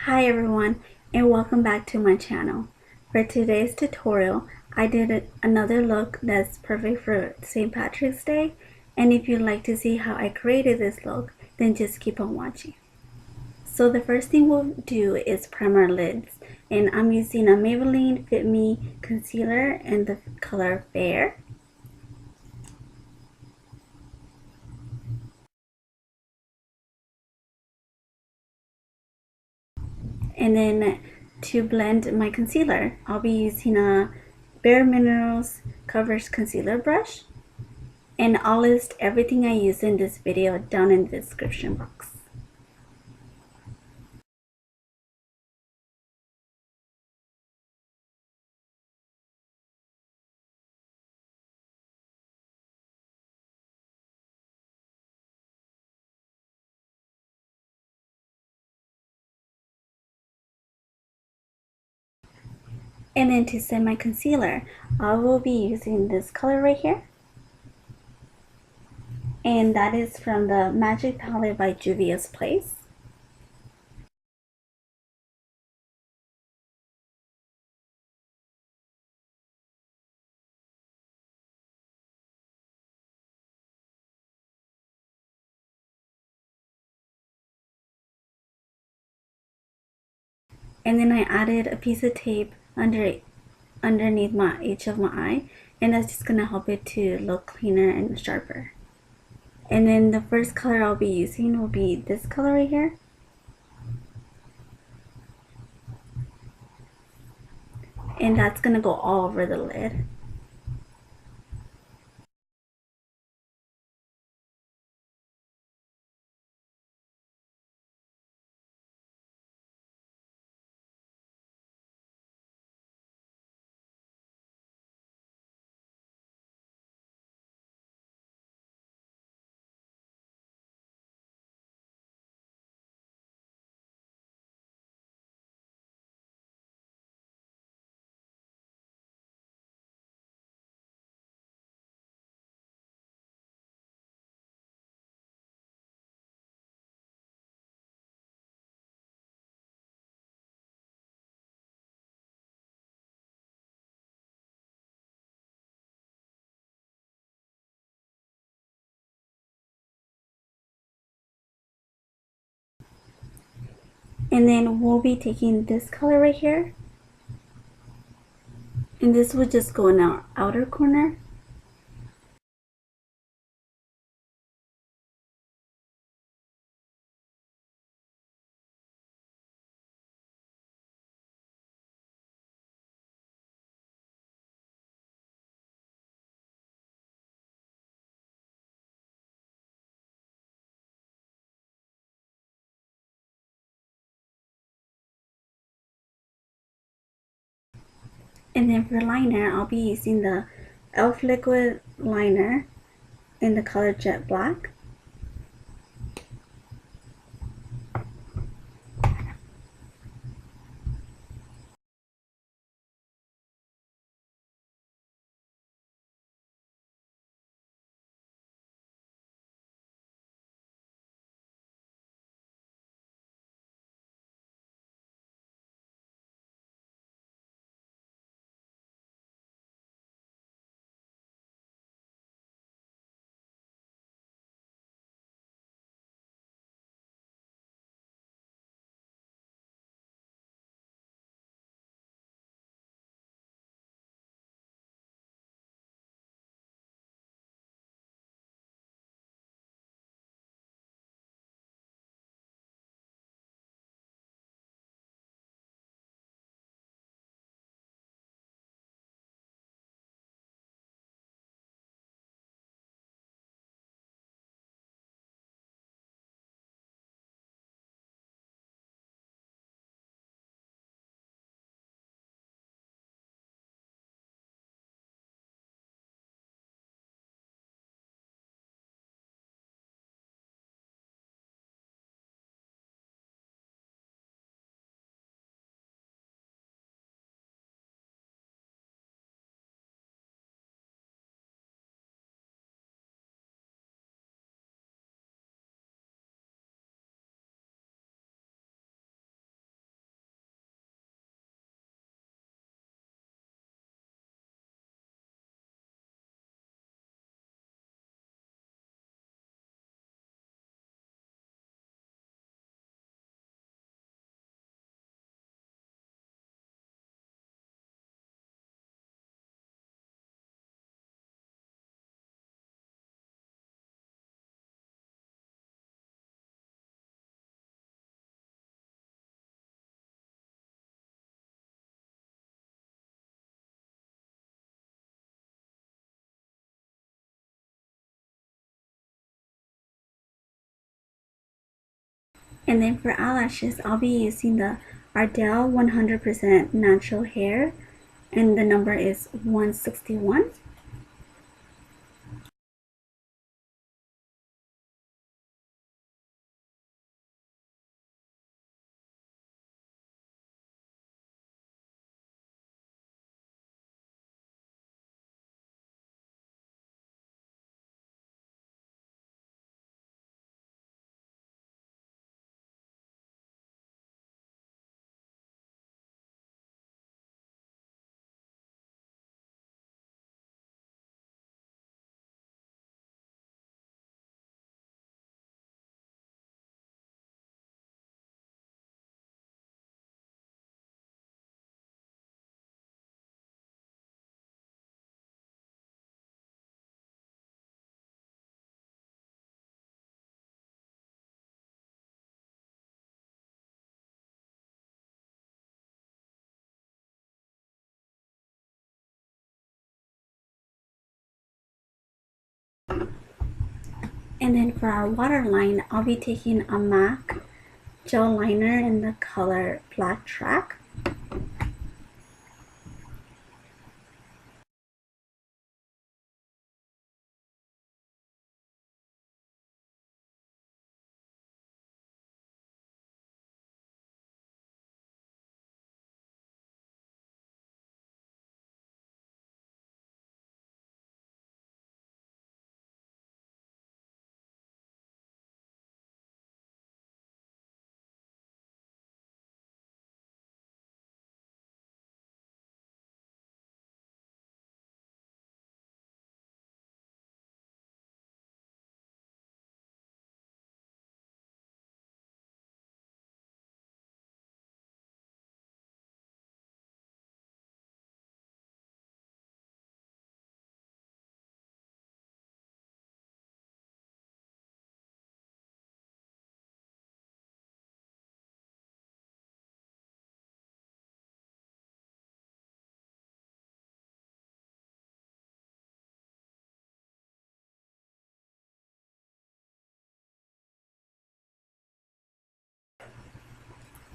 Hi everyone, and welcome back to my channel. For today's tutorial, I did another look that's perfect for St. Patrick's Day, and if you'd like to see how I created this look, then just keep on watching. So the first thing we'll do is prime our lids, and I'm using a Maybelline Fit Me concealer in the color Fair. And then to blend my concealer, I'll be using a Bare Minerals Covers Concealer Brush. And I'll list everything I use in this video down in the description box. And then to set my concealer, I will be using this color right here. And that is from the Magic Palette by Juvia's Place. And then I added a piece of tape underneath each of my eye, and that's just gonna help it to look cleaner and sharper. And then the first color I'll be using will be this color right here. And that's gonna go all over the lid. And then we'll be taking this color right here, and this will just go in our outer corner. And then for liner, I'll be using the e.l.f. liquid liner in the color Jet Black. And then for eyelashes, I'll be using the Ardell 100% natural hair, and the number is 161. And then for our waterline, I'll be taking a MAC gel liner in the color Blacktrack.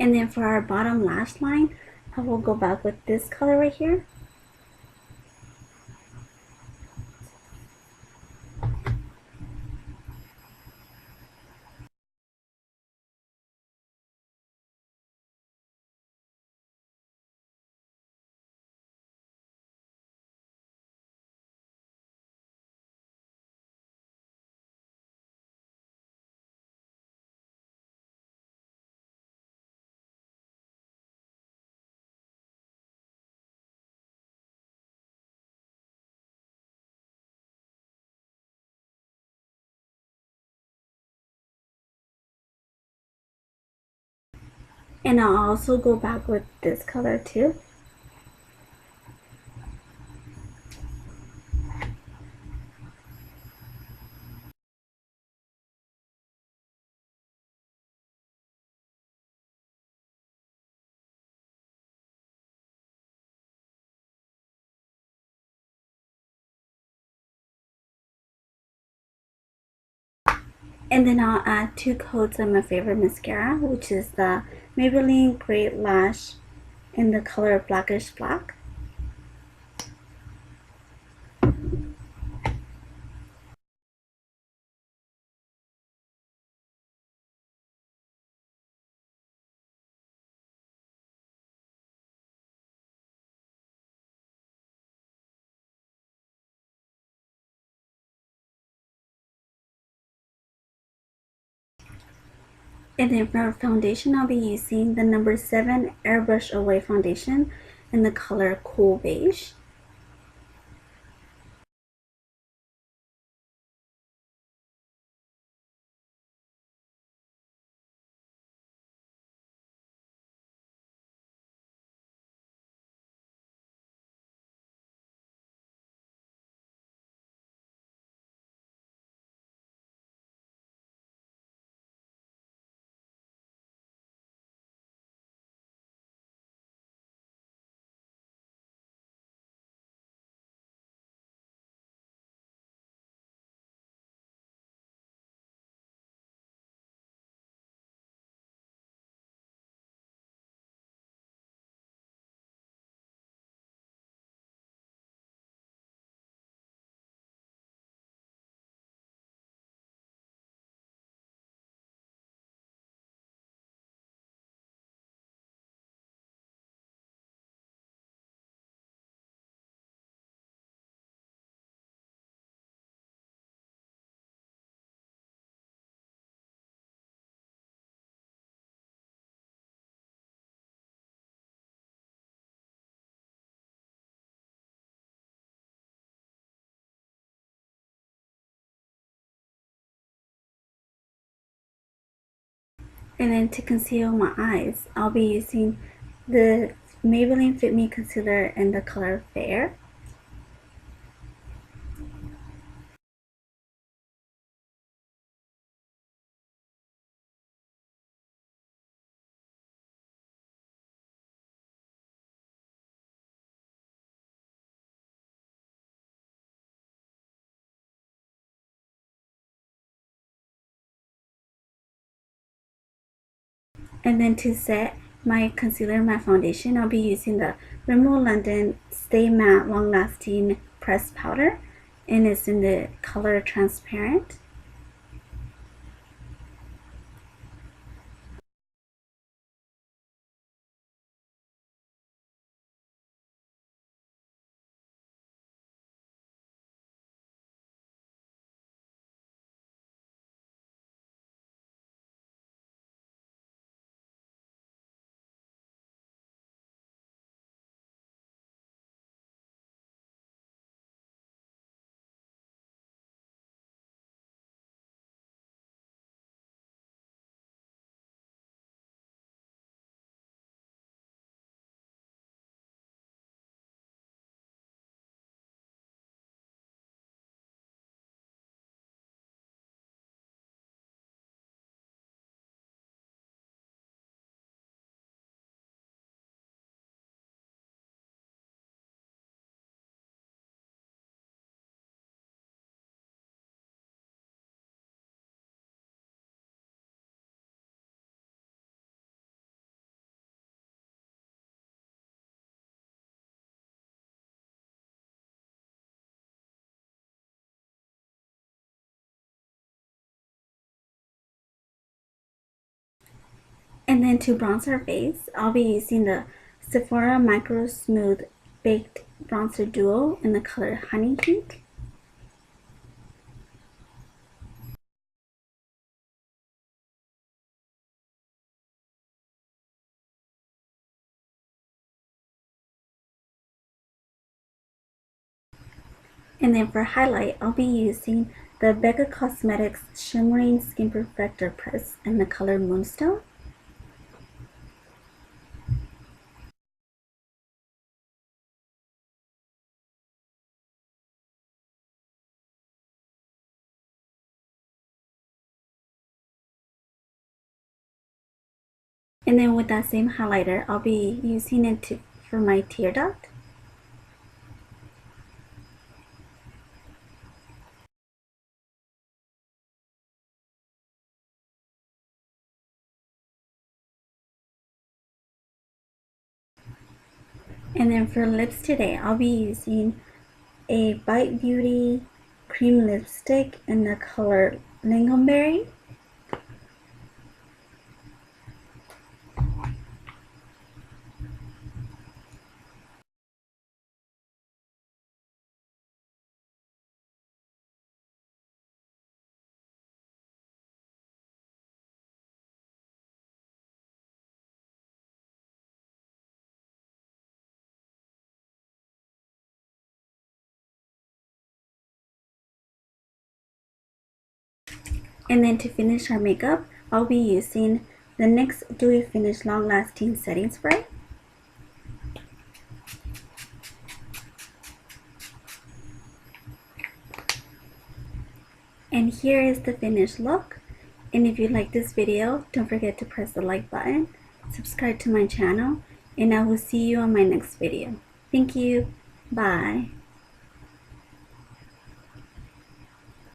And then for our bottom lash line, I will go back with this color right here. And I'll also go back with this color too. And then I'll add 2 coats of my favorite mascara, which is the Maybelline Great Lash in the color Blackest Black. And then for foundation, I'll be using the number 7 Airbrush Away foundation in the color Cool Beige. And then to conceal my eyes, I'll be using the Maybelline Fit Me concealer in the color Fair. And then to set my concealer and my foundation, I'll be using the Rimmel London Stay Matte Long Lasting Pressed Powder, and it's in the color Transparent. And then to bronze our face, I'll be using the Sephora Micro Smooth Baked Bronzer Duo in the color Honey Heat. And then for highlight, I'll be using the Becca Cosmetics Shimmering Skin Perfector Press in the color Moonstone. And then with that same highlighter, I'll be using it for my tear duct. And then for lips today, I'll be using a Bite Beauty cream lipstick in the color Lingonberry. And then to finish our makeup, I'll be using the NYX Dewy Finish Long Lasting Setting Spray. And here is the finished look. And if you like this video, don't forget to press the like button, subscribe to my channel, and I will see you on my next video. Thank you. Bye.